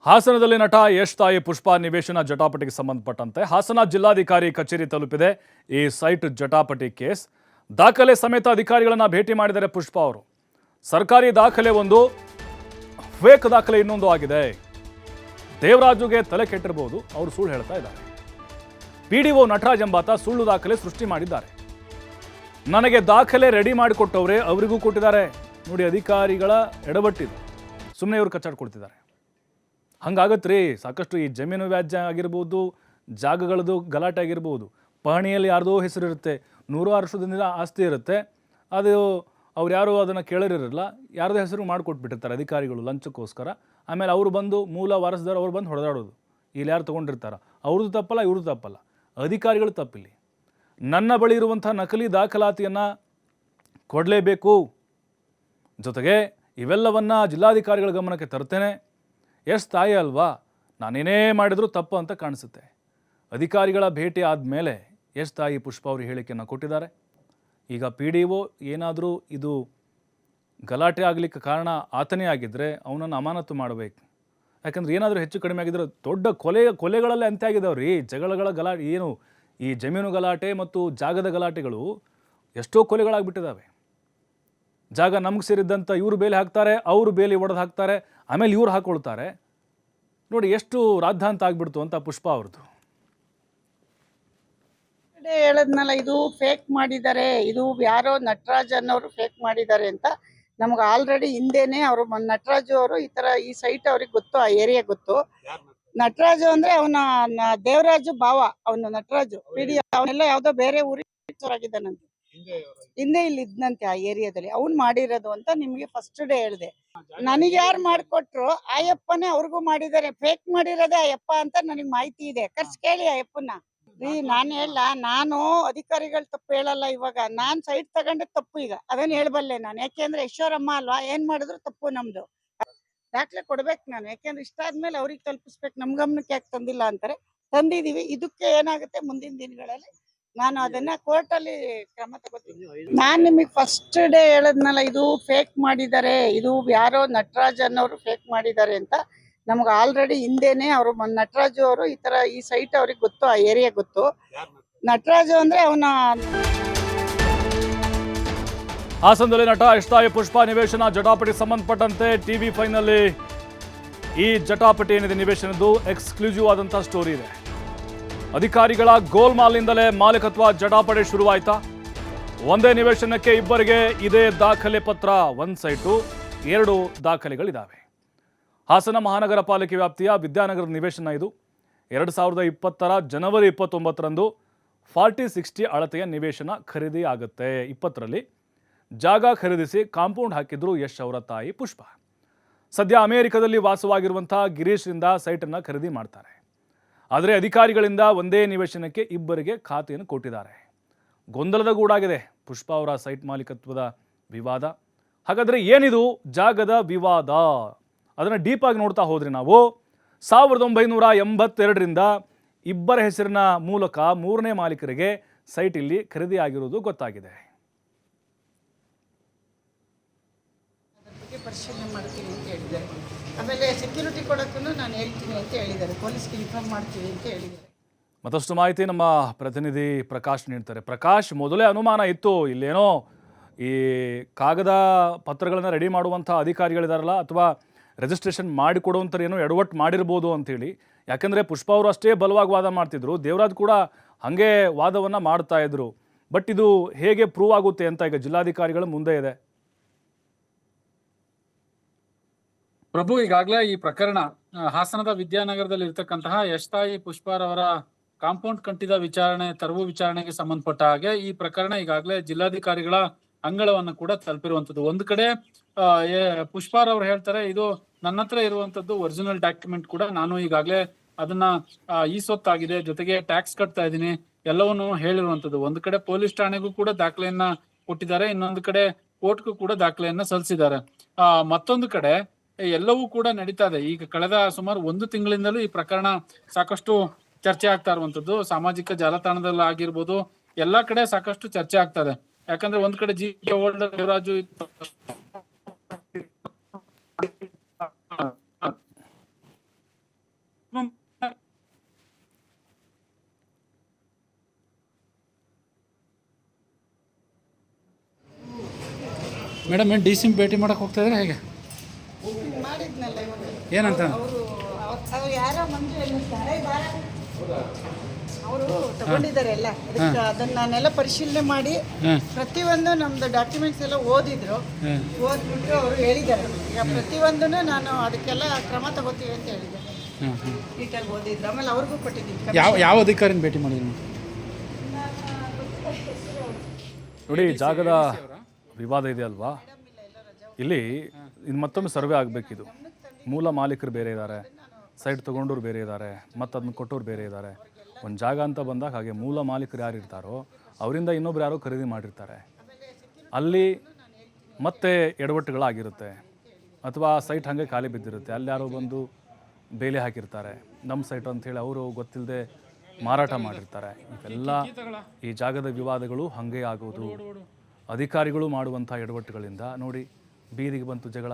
ಹಾಸನದಲ್ಲಿ ನಟ ಯಶ್ ತಾಯಿ ಪುಷ್ಪಾ ನಿವೇಶನ ಜಟಾಪಟಿಗೆ ಸಂಬಂಧಪಟ್ಟಂತೆ ಹಾಸನ ಜಿಲ್ಲಾಧಿಕಾರಿ ಕಚೇರಿ ತಲುಪಿದೆ ಈ ಸೈಟ್ ಜಟಾಪಟಿ ಕೇಸ್. ದಾಖಲೆ ಸಮೇತ ಅಧಿಕಾರಿಗಳನ್ನ ಭೇಟಿ ಮಾಡಿದರೆ ಪುಷ್ಪಾ ಅವರು. ಸರ್ಕಾರಿ ದಾಖಲೆ ಒಂದು, ಫೇಕ್ ದಾಖಲೆ ಇನ್ನೊಂದು ಆಗಿದೆ. ದೇವರಾಜುಗೆ ತಲೆ ಕೆಟ್ಟಿರಬಹುದು, ಅವರು ಸುಳ್ಳು ಹೇಳ್ತಾ ಇದ್ದಾರೆ. ಪಿಡಿಒ ನಟರಾಜ್ ಎಂಬಾತ ಸುಳ್ಳು ದಾಖಲೆ ಸೃಷ್ಟಿ ಮಾಡಿದ್ದಾರೆ. ನನಗೆ ದಾಖಲೆ ರೆಡಿ ಮಾಡಿಕೊಟ್ಟವ್ರೆ, ಅವರಿಗೂ ಕೊಟ್ಟಿದ್ದಾರೆ. ನೋಡಿ, ಅಧಿಕಾರಿಗಳ ಎಡವಟ್ಟಿದೆ. ಸುಮ್ಮನೆ ಇವರು ಕಚ್ಚಾಡ್ಕೊಳ್ತಿದ್ದಾರೆ. ಹಂಗಾಗತ್ರಿ ಸಾಕಷ್ಟು. ಈ ಜಮೀನು ವ್ಯಾಜ್ಯ ಆಗಿರ್ಬೋದು, ಜಾಗಗಳದ್ದು ಗಲಾಟೆ ಆಗಿರ್ಬೋದು, ಪಹಣಿಯಲ್ಲಿ ಯಾರ್ದೋ ಹೆಸರಿರುತ್ತೆ, 100 ವರ್ಷದಿಂದ ಆಸ್ತಿ ಇರುತ್ತೆ, ಅದು ಅವ್ರು ಯಾರು ಅದನ್ನು ಕೇಳಿರಲ್ಲ, ಯಾರ್ದೋ ಹೆಸರು ಮಾಡಿಕೊಟ್ಬಿಟ್ಟಿರ್ತಾರೆ ಅಧಿಕಾರಿಗಳು ಲಂಚಕ್ಕೋಸ್ಕರ. ಆಮೇಲೆ ಅವರು ಬಂದು ಮೂಲ ವಾರಸದಾರ ಅವ್ರು ಬಂದು ಹೊಡೆದಾಡೋದು. ಇಲ್ಲಿ ಯಾರು ತೊಗೊಂಡಿರ್ತಾರ, ಅವ್ರದ್ದು ತಪ್ಪಲ್ಲ, ಇವ್ರದ್ದು ತಪ್ಪಲ್ಲ, ಅಧಿಕಾರಿಗಳು ತಪ್ಪಿಲ್ಲಿ. ನನ್ನ ಬಳಿ ಇರುವಂಥ ನಕಲಿ ದಾಖಲಾತಿಯನ್ನು ಕೊಡಲೇಬೇಕು. ಜೊತೆಗೆ ಇವೆಲ್ಲವನ್ನು ಜಿಲ್ಲಾಧಿಕಾರಿಗಳ ಗಮನಕ್ಕೆ ತರ್ತೇನೆ. ಯಶ್ ತಾಯಿ ಅಲ್ವಾ, ನಾನೇನೇ ಮಾಡಿದರೂ ತಪ್ಪು ಅಂತ ಕಾಣಿಸುತ್ತೆ. ಅಧಿಕಾರಿಗಳ ಭೇಟಿ ಆದಮೇಲೆ ಯಶ್ ತಾಯಿ ಪುಷ್ಪಾ ಅವರು ಹೇಳಿಕೆಯನ್ನು ಕೊಟ್ಟಿದ್ದಾರೆ. ಈಗ ಪಿಡಿಒ ಏನಾದರೂ ಇದು ಗಲಾಟೆ ಆಗಲಿಕ್ಕೆ ಕಾರಣ ಆತನೇ ಆಗಿದ್ದರೆ ಅವನನ್ನು ಅಮಾನತು ಮಾಡಬೇಕು. ಯಾಕಂದ್ರೆ ಏನಾದರೂ ಹೆಚ್ಚು ಕಡಿಮೆ ಆಗಿದ್ರೆ ದೊಡ್ಡ ಕೊಲೆಗಳಲ್ಲೇ ಅಂತ್ಯ ಆಗಿದಾವ್ರಿ. ಜಗಳಗಳ ಗಲಾಟೆ ಏನು, ಈ ಜಮೀನು ಗಲಾಟೆ ಮತ್ತು ಜಾಗದ ಗಲಾಟೆಗಳು ಎಷ್ಟೋ ಕೊಲೆಗಳಾಗ್ಬಿಟ್ಟಿದ್ದಾವೆ. ಜಾಗ ನಮ್ಗೆ ಸೇರಿದ್ದಂಥ ಇವರು ಬೇಲಿ ಹಾಕ್ತಾರೆ, ಅವರು ಬೇಲಿ ಒಡೆದು ಹಾಕ್ತಾರೆ, ಆಮೇಲೆ ಇವ್ರು ಹಾಕೊಳ್ತಾರೆ. ನೋಡಿ ಎಷ್ಟು ರಾದ್ಧಾಂತ ಆಗ್ಬಿಡ್ತು ಅಂತ ಪುಷ್ಪಾ ಅವ್ರದ್ದು. ಹೇಳದ್ನಲ್ಲ, ಇದು ಫೇಕ್ ಮಾಡಿದ್ದಾರೆ, ಇದು ಯಾರೋ ನಟರಾಜ್ ಅನ್ನೋರು ಫೇಕ್ ಮಾಡಿದ್ದಾರೆ ಅಂತ ನಮ್ಗೆ ಆಲ್ರೆಡಿ ಹಿಂದೆನೆ ಅವರು ನಟರಾಜು ಅವರು ಈ ಸೈಟ್ ಅವ್ರಿಗೆ ಗೊತ್ತು, ಆ ಏರಿಯಾ ಗೊತ್ತು. ನಟರಾಜು ಅಂದ್ರೆ ಅವನ ದೇವರಾಜು ಭಾವ, ಅವನು ನಟರಾಜು ಪಿಡಿ, ಅವನೆಲ್ಲ ಯಾವ್ದೋ ಬೇರೆ ಊರಿಗಿದ್ದಾನಂತೆ, ಹಿಂದೆ ಇಲ್ಲಿ ಇದ್ನಂತೆ ಆ ಏರಿಯಾದಲ್ಲಿ. ಅವ್ನ್ ಮಾಡಿರೋದು ಅಂತ ನಿಮ್ಗೆ ಫಸ್ಟ್ ಡೇ ಹೇಳ್ದೆ. ನನಗೆ ಯಾರು ಮಾಡ್ಕೊಟ್ರು, ಆಯಪ್ಪನೇ ಅವ್ರಿಗೂ ಮಾಡಿದ್ದಾರೆ. ಫೇಕ್ ಮಾಡಿರೋದೇ ಆಯಪ್ಪ ಅಂತ ನನಗೆ ಮಾಹಿತಿ ಇದೆ. ಖರ್ಚು ಕೇಳಿ ಆಯಪ್ಪನ. ನಾನು ಹೇಳ, ನಾನು ಅಧಿಕಾರಿಗಳು ತಪ್ಪು ಹೇಳಲ್ಲ. ಇವಾಗ ನಾನ್ ಸೈಟ್ ತಗೊಂಡೆ ತಪ್ಪು, ಈಗ ಅದನ್ನ ಹೇಳ್ಬಲ್ಲೆ ನಾನು. ಯಾಕೆಂದ್ರೆ ಈಶ್ವರಮ್ಮ ಅಲ್ವಾ, ಏನ್ ಮಾಡಿದ್ರು ತಪ್ಪು ನಮ್ದು. ದಾಖಲೆ ಕೊಡ್ಬೇಕು ನಾನು, ಯಾಕೆಂದ್ರೆ ಇಷ್ಟ ಆದ್ಮೇಲೆ ಅವ್ರಿಗೆ ತಲುಪಿಸ್ಬೇಕು. ನಮ್ ಗಮನಕ್ಕೆ ಯಾಕೆ ತಂದಿಲ್ಲ ಅಂತಾರೆ. ತಂದಿದೀವಿ. ಇದಕ್ಕೆ ಏನಾಗುತ್ತೆ ಮುಂದಿನ ದಿನಗಳಲ್ಲಿ ನಾನು ಅದನ್ನ ಕೋರ್ಟ್ ಅಲ್ಲಿ ಕ್ರಮ ತಗೋತೀನಿ. ನಾನ್ ನಿಮಗೆ ಫಸ್ಟ್ ಡೇ ಹೇಳದ್ನಲ್ಲ, ಇದು ಫೇಕ್ ಮಾಡಿದ್ದಾರೆ, ಇದು ಯಾರೋ ನಟರಾಜ್ ಅನ್ನೋರು ಫೇಕ್ ಮಾಡಿದ್ದಾರೆ ಅಂತ ನಮ್ಗೆ ಆಲ್ರೆಡಿ ಹಿಂದೆನೆ ಅವರು ನಟರಾಜು ಅವರು ಈ ಸೈಟ್ ಅವ್ರಿಗೆ ಗೊತ್ತು, ಆ ಏರಿಯಾ ಗೊತ್ತು. ನಟರಾಜು ಅಂದ್ರೆ ಅವನ. ಹಾಸನದಲ್ಲಿ ನಟ ಯಶ್ ತಾಯಿ ಪುಷ್ಪಾ ನಿವೇಶನ ಜಟಾಪಟಿ ಸಂಬಂಧಪಟ್ಟಂತೆ TV5 ನಲ್ಲಿ ಈ ಜಟಾಪಟಿ ಏನಿದೆ ನಿವೇಶನದ್ದು ಎಕ್ಸ್ಕ್ಲೂಸಿವ್ ಆದಂತಹ ಸ್ಟೋರಿ ಇದೆ. ಅಧಿಕಾರಿಗಳ ಗೋಲ್ಮಾಲ್ನಿಂದಲೇ ಮಾಲೀಕತ್ವ ಜಟಾಪಟಿ ಶುರುವಾಯ್ತಾ? ಒಂದೇ ನಿವೇಶನಕ್ಕೆ ಇಬ್ಬರಿಗೆ ಇದೇ ದಾಖಲೆ ಪತ್ರ, ಒಂದು ಸೈಟು 2 ದಾಖಲೆಗಳಿದ್ದಾವೆ. ಹಾಸನ ಮಹಾನಗರ ಪಾಲಿಕೆ ವ್ಯಾಪ್ತಿಯ ವಿದ್ಯಾನಗರದ ನಿವೇಶನ ಇದು. 2020 ಜನವರಿ 29ರಂದು 40/60 ಅಳತೆಯ ನಿವೇಶನ ಖರೀದಿ ಆಗುತ್ತೆ. 20ರಲ್ಲಿ ಜಾಗ ಖರೀದಿಸಿ ಕಾಂಪೌಂಡ್ ಹಾಕಿದ್ರು ಯಶ್ ಅವರ ತಾಯಿ ಪುಷ್ಪಾ. ಸದ್ಯ ಅಮೆರಿಕದಲ್ಲಿ ವಾಸವಾಗಿರುವಂಥ ಗಿರೀಶ್ರಿಂದ ಸೈಟನ್ನು ಖರೀದಿ ಮಾಡ್ತಾರೆ. ಆದರೆ ಅಧಿಕಾರಿಗಳಿಂದ ಒಂದೇ ನಿವೇಶನಕ್ಕೆ ಇಬ್ಬರಿಗೆ ಖಾತೆಯನ್ನು ಕೊಟ್ಟಿದ್ದಾರೆ. ಗೊಂದಲದ ಗೂಡಾಗಿದೆ ಪುಷ್ಪಾ ಅವರ ಸೈಟ್ ಮಾಲೀಕತ್ವದ ವಿವಾದ. ಹಾಗಾದರೆ ಏನಿದು ಜಾಗದ ವಿವಾದ? ಅದನ್ನು ಡೀಪಾಗಿ ನೋಡ್ತಾ ಹೋದ್ರೆ ನಾವು 1982ರಿಂದ ಇಬ್ಬರ ಹೆಸರಿನ ಮೂಲಕ 3ನೇ ಮಾಲೀಕರಿಗೆ ಸೈಟ್ ಇಲ್ಲಿ ಖರೀದಿ ಆಗಿರುವುದು ಗೊತ್ತಾಗಿದೆ. ಪರಿಶೀಲನೆ ಮಾಡ್ತೀನಿ ಅಂತ ಹೇಳಿದ್ದಾರೆ. ಆಮೇಲೆ ಸೆಕ್ಯೂರಿಟಿ ಕೊಡೋಕ್ಕೂ ನಾನು ಹೇಳ್ತೀನಿ ಅಂತ ಹೇಳಿದ್ದಾರೆ. ಪೊಲೀಸ್ಗೆ ಇನ್ಫಾರ್ಮ್ ಮಾಡ್ತೀವಿ ಅಂತ ಹೇಳಿದ್ದಾರೆ. ಮತ್ತಷ್ಟು ಮಾಹಿತಿ ನಮ್ಮ ಪ್ರತಿನಿಧಿ ಪ್ರಕಾಶ್ ನೀಡ್ತಾರೆ. ಪ್ರಕಾಶ್, ಮೊದಲೇ ಅನುಮಾನ ಇತ್ತು ಇಲ್ಲೇನೋ ಈ ಕಾಗದ ಪತ್ರಗಳನ್ನು ರೆಡಿ ಮಾಡುವಂಥ ಅಧಿಕಾರಿಗಳಿದಾರಲ್ಲ, ಅಥವಾ ರಿಜಿಸ್ಟ್ರೇಷನ್ ಮಾಡಿಕೊಡುವಂಥವ್ರು ಏನೋ ಎಡವಟ್ಟು ಮಾಡಿರ್ಬೋದು ಅಂಥೇಳಿ. ಯಾಕೆಂದರೆ ಪುಷ್ಪಾ ಅವರು ಅಷ್ಟೇ ಬಲವಾಗಿ ವಾದ ಮಾಡ್ತಿದ್ರು, ದೇವರಾಜ್ ಕೂಡ ಹಾಗೆ ವಾದವನ್ನು ಮಾಡ್ತಾ ಇದ್ರು. ಬಟ್ ಇದು ಹೇಗೆ ಪ್ರೂವ್ ಆಗುತ್ತೆ ಅಂತ ಈಗ ಜಿಲ್ಲಾಧಿಕಾರಿಗಳ ಮುಂದೆ ಇದೆ. ಪ್ರಭು, ಈಗಾಗಲೇ ಈ ಪ್ರಕರಣ ಹಾಸನದ ವಿದ್ಯಾನಗರದಲ್ಲಿ ಇರ್ತಕ್ಕಂತಹ ಯಶ್ ತಾಯಿ ಪುಷ್ಪಾರವರ ಕಾಂಪೌಂಡ್ ಕಂಟಿದ ತೆರವು ವಿಚಾರಣೆಗೆ ಸಂಬಂಧಪಟ್ಟ ಹಾಗೆ ಈ ಪ್ರಕರಣ ಈಗಾಗಲೇ ಜಿಲ್ಲಾಧಿಕಾರಿಗಳ ಅಂಗಳವನ್ನು ಕೂಡ ತಲುಪಿರುವಂತದ್ದು. ಒಂದು ಕಡೆ ಪುಷ್ಪಾರವ್ರು ಹೇಳ್ತಾರೆ, ಇದು ನನ್ನ ಹತ್ರ ಇರುವಂತದ್ದು ಒರಿಜಿನಲ್ ಡಾಕ್ಯುಮೆಂಟ್ ಕೂಡ, ನಾನು ಈಗಾಗಲೇ ಅದನ್ನ ಈ ಸೊತ್ತಾಗಿದೆ, ಜೊತೆಗೆ ಟ್ಯಾಕ್ಸ್ ಕಟ್ತಾ ಇದ್ದೀನಿ, ಎಲ್ಲವನ್ನು ಹೇಳಿರುವಂತದ್ದು. ಒಂದು ಕಡೆ ಪೊಲೀಸ್ ಠಾಣೆಗೂ ಕೂಡ ದಾಖಲೆಯನ್ನ ಕೊಟ್ಟಿದ್ದಾರೆ, ಇನ್ನೊಂದು ಕಡೆ ಕೋರ್ಟ್ಗೂ ಕೂಡ ದಾಖಲೆಯನ್ನ ಸಲ್ಲಿಸಿದ್ದಾರೆ. ಮತ್ತೊಂದು ಕಡೆ ಎಲ್ಲವೂ ಕೂಡ ನಡೀತಾ ಇದೆ. ಈಗ ಕಳೆದ ಸುಮಾರು 1 ತಿಂಗಳಿಂದಲೂ ಈ ಪ್ರಕರಣ ಸಾಕಷ್ಟು ಚರ್ಚೆ ಆಗ್ತಾ ಇರುವಂತದ್ದು. ಸಾಮಾಜಿಕ ಜಾಲತಾಣದಲ್ಲಿ ಆಗಿರ್ಬೋದು, ಎಲ್ಲಾ ಕಡೆ ಸಾಕಷ್ಟು ಚರ್ಚೆ ಆಗ್ತಾ ಇದೆ. ಯಾಕಂದ್ರೆ ಒಂದ್ ಕಡೆ ಜಿ.ಕೆ. ಹೋಲ್ಡರ್ ದೇವರಾಜು ಮೇಡಮ್ ಏನು ಡಿ ಸಿ ಭೇಟಿ ಮಾಡಕ್ಕೆ ಹೋಗ್ತಾ ಇದ್ರೆ ಹೇಗೆ? ಮಾಡಿದ್ನಲ್ಲ ಇವಾಗ. ಏನಂತ? ಅವ್ರು ಯಾರೋ ಮಂಜು ಅವರು ತಗೊಂಡಿದ್ದಾರೆ ಎಲ್ಲ. ಅದಕ್ಕೆ ಅದನ್ನ ನಾನೆಲ್ಲ ಪರಿಶೀಲನೆ ಮಾಡಿ ಪ್ರತಿಯೊಂದು ನಮ್ದು ಡಾಕ್ಯುಮೆಂಟ್ಸ್ ಎಲ್ಲ ಓದಿದ್ರು. ಓದ್ಬಿಟ್ಟು ಅವರು ಹೇಳಿದ್ದಾರೆ ಈಗ ಪ್ರತಿಯೊಂದನ್ನು ನಾನು ಅದಕ್ಕೆಲ್ಲ ಕ್ರಮ ತಗೋತೀವಿ ಅಂತ ಹೇಳಿದ್ದೆ. ನೀಟಾಗಿ ಓದಿದ್ರು. ಆಮೇಲೆ ಅವ್ರಿಗೂ ಕೊಟ್ಟಿದ್ದೀನಿ. ಯಾವ ಅಧಿಕಾರಿನ ಭೇಟಿ ಮಾಡಿದ್ದೀನಿ ನೋಡಿ, ಈ ಜಾಗದ ವಿವಾದ ಇದೆ ಅಲ್ವಾ, ಇಲ್ಲಿ ಇದು ಮತ್ತೊಮ್ಮೆ ಸರ್ವೆ ಆಗಬೇಕಿದು. ಮೂಲ ಮಾಲೀಕರು ಬೇರೆ ಇದ್ದಾರೆ, ಸೈಟ್ ತೊಗೊಂಡವ್ರು ಬೇರೆ ಇದ್ದಾರೆ, ಮತ್ತು ಅದನ್ನ ಕೊಟ್ಟವ್ರು ಬೇರೆ ಇದ್ದಾರೆ. ಒಂದು ಜಾಗ ಅಂತ ಬಂದಾಗ ಹಾಗೆ ಮೂಲ ಮಾಲೀಕರು ಯಾರು ಇರ್ತಾರೋ ಅವರಿಂದ ಇನ್ನೊಬ್ರು ಯಾರೋ ಖರೀದಿ ಮಾಡಿರ್ತಾರೆ. ಅಲ್ಲಿ ಮತ್ತೆ ಎಡವಟ್ಟುಗಳಾಗಿರುತ್ತೆ, ಅಥವಾ ಸೈಟ್ ಹಾಗೆ ಖಾಲಿ ಬಿದ್ದಿರುತ್ತೆ. ಅಲ್ಲಿ ಯಾರೋ ಬಂದು ಬೇಲಿ ಹಾಕಿರ್ತಾರೆ, ನಮ್ಮ ಸೈಟ್ ಅಂಥೇಳಿ ಅವರು ಗೊತ್ತಿಲ್ಲದೆ ಮಾರಾಟ ಮಾಡಿರ್ತಾರೆ. ಇವೆಲ್ಲ ಈ ಜಾಗದ ವಿವಾದಗಳು ಹಾಗೆ ಆಗೋದು. ಅಧಿಕಾರಿಗಳು ಮಾಡುವಂಥ ಎಡವಟ್ಟುಗಳಿಂದ ನೋಡಿ ಬೀದಿಗೆ ಬಂತು ಜಗಳ.